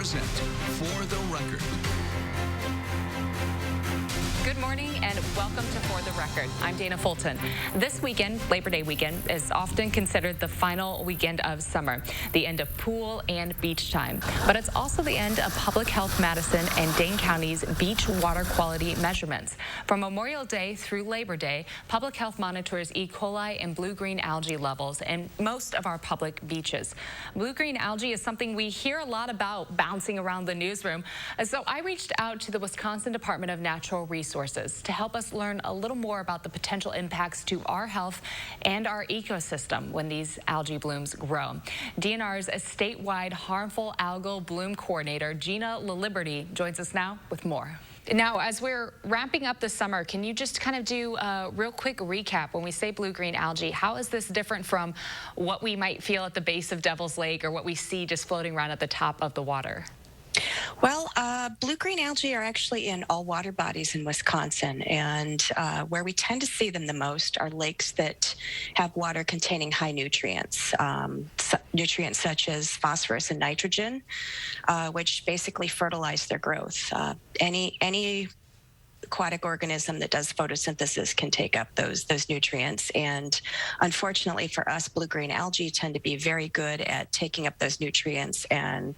present For the Record. Good morning and welcome to For the Record. I'm Dana Fulton. This weekend, Labor Day weekend, is often considered the final weekend of summer, the end of pool and beach time. But it's also the end of Public Health Madison and Dane County's beach water quality measurements. From Memorial Day through Labor Day, Public Health monitors E. coli and blue-green algae levels in most of our public beaches. Blue-green algae is something we hear a lot about bouncing around the newsroom. So I reached out to the Wisconsin Department of Natural Resources to help us learn a little more about the potential impacts to our health and our ecosystem when these algae blooms grow. DNR's statewide harmful algal bloom coordinator, Gina LaLiberte, joins us now with more. Now, as we're wrapping up the summer, can you just kind of do a real quick recap? When we say blue-green algae, how is this different from what we might feel at the base of Devil's Lake or what we see just floating around at the top of the water? Well, blue-green algae are actually in all water bodies in Wisconsin, and where we tend to see them the most are lakes that have water containing high nutrients, nutrients such as phosphorus and nitrogen, which basically fertilize their growth. Any aquatic organism that does photosynthesis can take up those nutrients, and unfortunately for us, blue-green algae tend to be very good at taking up those nutrients and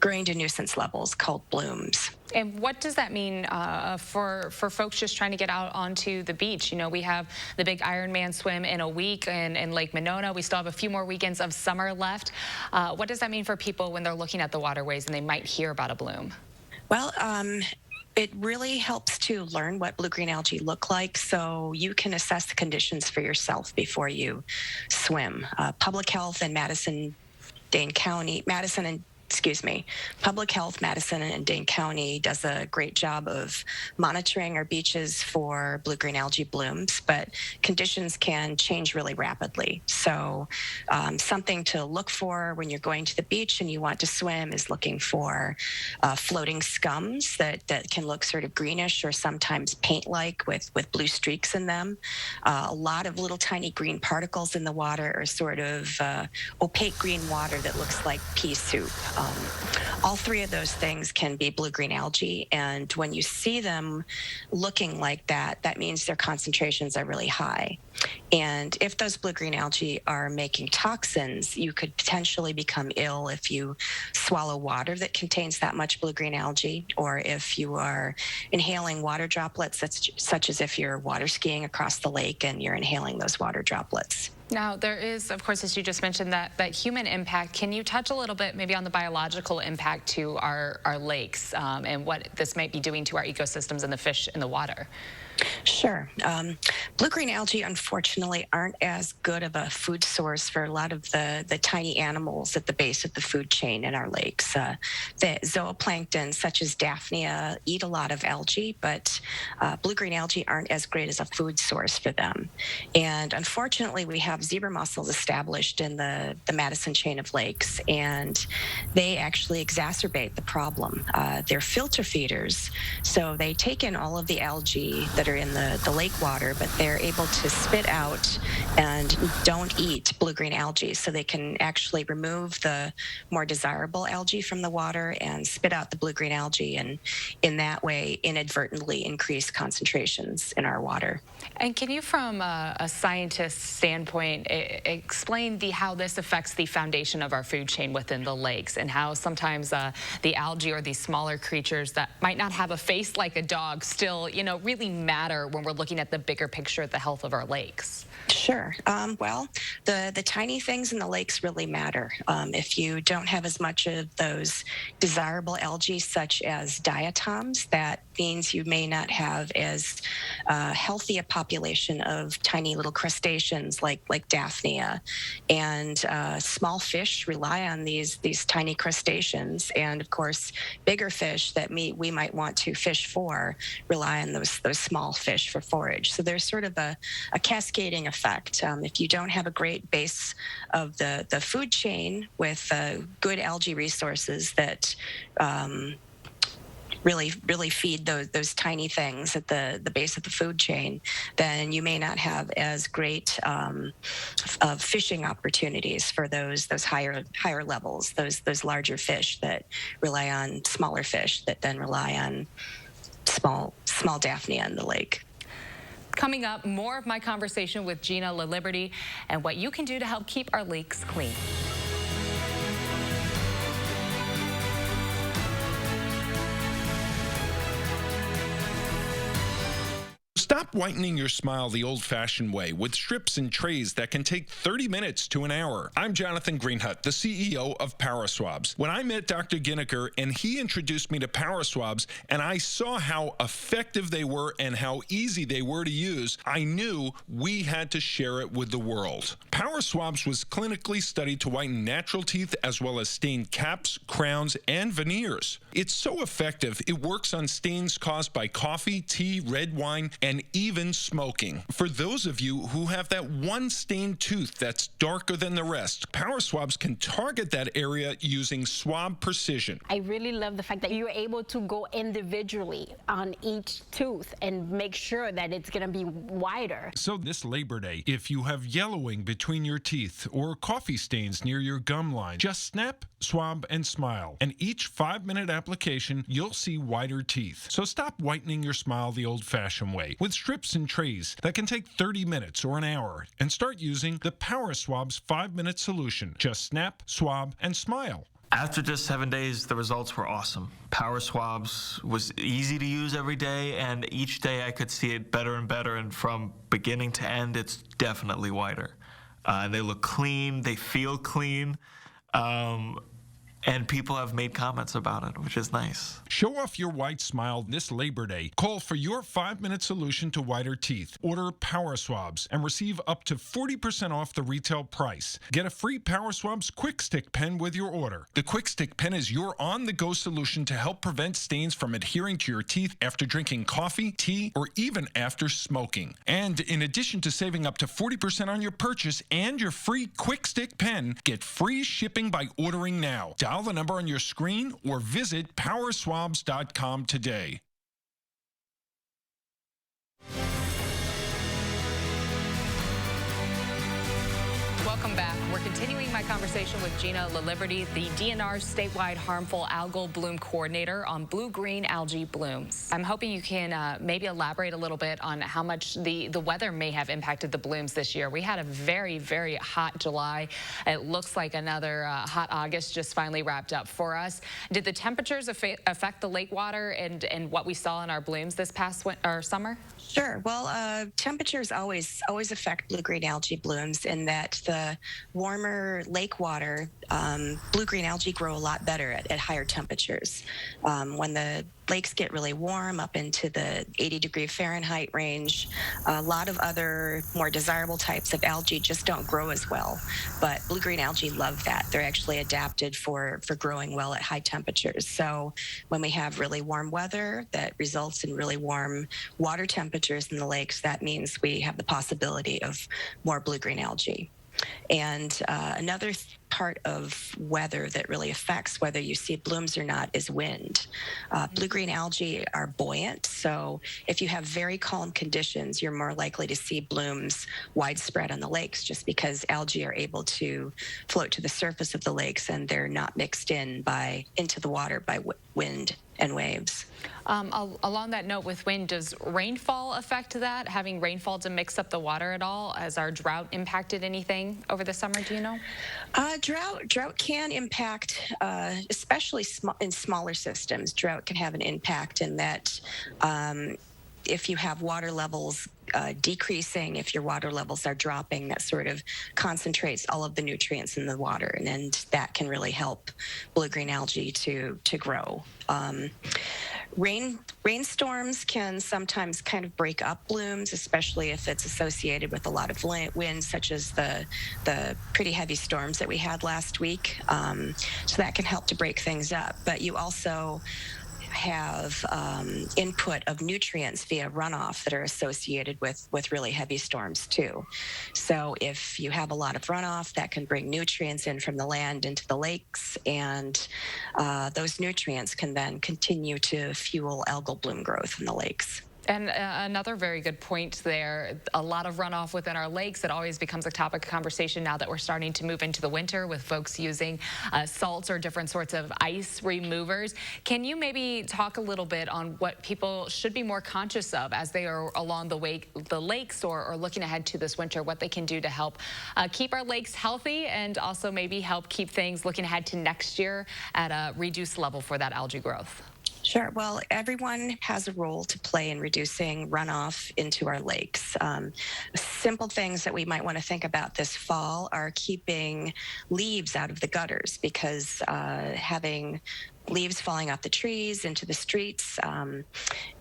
growing to nuisance levels called blooms. And what does that mean for folks just trying to get out onto the beach? You know, we have the big Ironman swim in a week in Lake Monona. We still have a few more weekends of summer left. What does that mean for people when they're looking at the waterways and they might hear about a bloom? Well, it really helps to learn what blue-green algae look like so you can assess the conditions for yourself before you swim. Public Health and Public Health Madison and Dane County does a great job of monitoring our beaches for blue-green algae blooms, but conditions can change really rapidly. So something to look for when you're going to the beach and you want to swim is looking for floating scums that can look sort of greenish or sometimes paint-like with blue streaks in them. A lot of little tiny green particles in the water or sort of opaque green water that looks like pea soup. All three of those things can be blue-green algae, and when you see them looking like that, that means their concentrations are really high. And if those blue-green algae are making toxins, you could potentially become ill if you swallow water that contains that much blue-green algae, or if you are inhaling water droplets, such as if you're water skiing across the lake and you're inhaling those water droplets. Now, there is, of course, as you just mentioned, that human impact. Can you touch a little bit maybe on the biological impact to our lakes and what this might be doing to our ecosystems and the fish in the water? Sure. Blue-green algae, unfortunately, aren't as good of a food source for a lot of the tiny animals at the base of the food chain in our lakes. The zooplankton, such as Daphnia, eat a lot of algae, but blue-green algae aren't as great as a food source for them. And unfortunately, we have zebra mussels established in the Madison chain of lakes, and they actually exacerbate the problem. They're filter feeders, so they take in all of the algae that are in the lake water, but they're able to spit out and don't eat blue-green algae, so they can actually remove the more desirable algae from the water and spit out the blue-green algae, and in that way inadvertently increase concentrations in our water. And can you, from a scientist's standpoint, explain how this affects the foundation of our food chain within the lakes, and how sometimes the algae or these smaller creatures that might not have a face like a dog still, really matter when we're looking at the bigger picture of the health of our lakes? Sure. Well, the tiny things in the lakes really matter. If you don't have as much of those desirable algae, such as diatoms, that means you may not have as healthy a population of tiny little crustaceans like Daphnia. And small fish rely on these tiny crustaceans, and of course, bigger fish that we might want to fish for rely on those small fish for forage. So there's sort of a cascading effect. If you don't have a great base of the food chain with good algae resources that really feed those tiny things at the base of the food chain, then you may not have as great of fishing opportunities for those higher levels, those larger fish that rely on smaller fish that then rely on small Daphnia in the lake. Coming up, more of my conversation with Gina LaLiberte and what you can do to help keep our lakes clean. Stop whitening your smile the old-fashioned way with strips and trays that can take 30 minutes to an hour. I'm Jonathan Greenhut, the CEO of PowerSwabs. When I met Dr. Ginniker and he introduced me to PowerSwabs and I saw how effective they were and how easy they were to use, I knew we had to share it with the world. PowerSwabs was clinically studied to whiten natural teeth as well as stained caps, crowns, and veneers. It's so effective, it works on stains caused by coffee, tea, red wine, and even smoking. For those of you who have that one stained tooth that's darker than the rest, PowerSwabs can target that area using swab precision. I really love the fact that you're able to go individually on each tooth and make sure that it's going to be wider. So this Labor Day, if you have yellowing between your teeth or coffee stains near your gum line, just snap, swab, and smile. And each 5-minute application, you'll see whiter teeth. So stop whitening your smile the old-fashioned way with strips and trays that can take 30 minutes or an hour, and start using the PowerSwabs 5-minute solution. Just snap, swab, and smile. After just 7 days, the results were awesome. PowerSwabs was easy to use every day, and each day I could see it better and better, and from beginning to end, it's definitely whiter. They look clean, they feel clean. And people have made comments about it, which is nice. Show off your white smile this Labor Day. Call for your 5-minute solution to whiter teeth. Order PowerSwabs and receive up to 40% off the retail price. Get a free PowerSwabs Quick Stick pen with your order. The Quick Stick pen is your on-the-go solution to help prevent stains from adhering to your teeth after drinking coffee, tea, or even after smoking. And in addition to saving up to 40% on your purchase and your free Quick Stick pen, get free shipping by ordering now. Dial the number on your screen or visit powerswabs.com today. Welcome back. We're continuing my conversation with Gina LaLiberte, the DNR's statewide harmful algal bloom coordinator on blue-green algae blooms. I'm hoping you can maybe elaborate a little bit on how much the weather may have impacted the blooms this year. We had a very, very hot July. It looks like another hot August just finally wrapped up for us. Did the temperatures affect the lake water and what we saw in our blooms this past summer? Sure. Well, temperatures always affect blue-green algae blooms in that the warmer lake water, blue-green algae grow a lot better at higher temperatures. When the lakes get really warm up into the 80-degree Fahrenheit range, a lot of other more desirable types of algae just don't grow as well. But blue-green algae love that. They're actually adapted for growing well at high temperatures. So when we have really warm weather that results in really warm water temperatures in the lakes, that means we have the possibility of more blue-green algae. And another part of weather that really affects whether you see blooms or not is wind. Blue-green algae are buoyant, so if you have very calm conditions, you're more likely to see blooms widespread on the lakes just because algae are able to float to the surface of the lakes and they're not mixed into the water by wind and waves. Along that note with wind, does rainfall affect that? Having rainfall to mix up the water at all? Has our drought impacted anything over the summer, do you know? Drought can impact, especially in smaller systems. Drought can have an impact in that if you have water levels decreasing, if your water levels are dropping, that sort of concentrates all of the nutrients in the water, and that can really help blue-green algae to grow. Rainstorms can sometimes kind of break up blooms, especially if it's associated with a lot of wind, such as the pretty heavy storms that we had last week. So that can help to break things up. But you also have input of nutrients via runoff that are associated with really heavy storms too. So if you have a lot of runoff, that can bring nutrients in from the land into the lakes, and those nutrients can then continue to fuel algal bloom growth in the lakes. And another very good point there, a lot of runoff within our lakes. It always becomes a topic of conversation now that we're starting to move into the winter with folks using salts or different sorts of ice removers. Can you maybe talk a little bit on what people should be more conscious of as they are along the lakes or looking ahead to this winter, what they can do to help keep our lakes healthy and also maybe help keep things looking ahead to next year at a reduced level for that algae growth? Sure. Well, everyone has a role to play in reducing runoff into our lakes. Simple things that we might want to think about this fall are keeping leaves out of the gutters, because having leaves falling off the trees into the streets,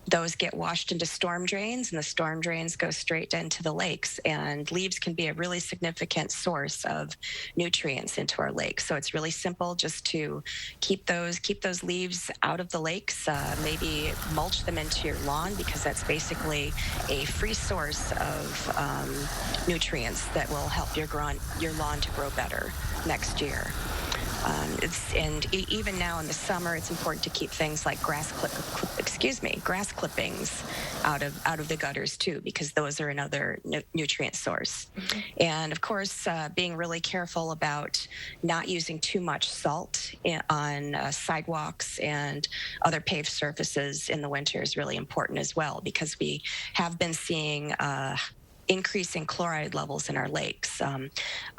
those get washed into storm drains, and the storm drains go straight into the lakes, and leaves can be a really significant source of nutrients into our lakes. So it's really simple just to keep those leaves out of the lakes, maybe mulch them into your lawn, because that's basically a free source of nutrients that will help your lawn to grow better next year. Even now in the summer, it's important to keep things like grass clippings out of the gutters too, because those are another nutrient source. Mm-hmm. And of course, being really careful about not using too much salt on sidewalks and other paved surfaces in the winter is really important as well, because we have been seeing increasing chloride levels in our lakes.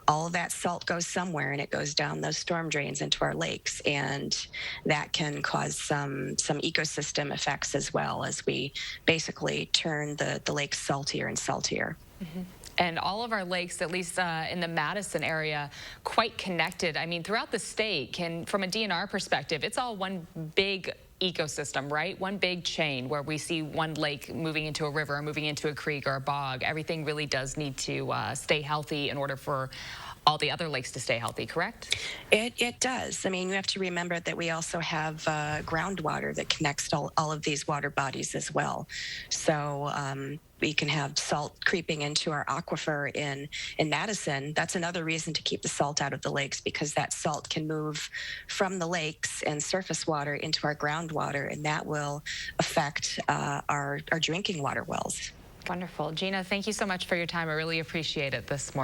All of that salt goes somewhere, and it goes down those storm drains into our lakes, and that can cause some ecosystem effects as well, as we basically turn the lakes saltier and saltier. Mm-hmm. And all of our lakes, at least in the Madison area, quite connected. I mean, throughout the state, from a DNR perspective, it's all one big ecosystem, right? One big chain where we see one lake moving into a river or moving into a creek or a bog. Everything really does need to stay healthy in order for all the other lakes to stay healthy, correct? It does. I mean, you have to remember that we also have groundwater that connects all of these water bodies as well. So we can have salt creeping into our aquifer in Madison. That's another reason to keep the salt out of the lakes, because that salt can move from the lakes and surface water into our groundwater, and that will affect our drinking water wells. Wonderful. Gina, thank you so much for your time. I really appreciate it this morning.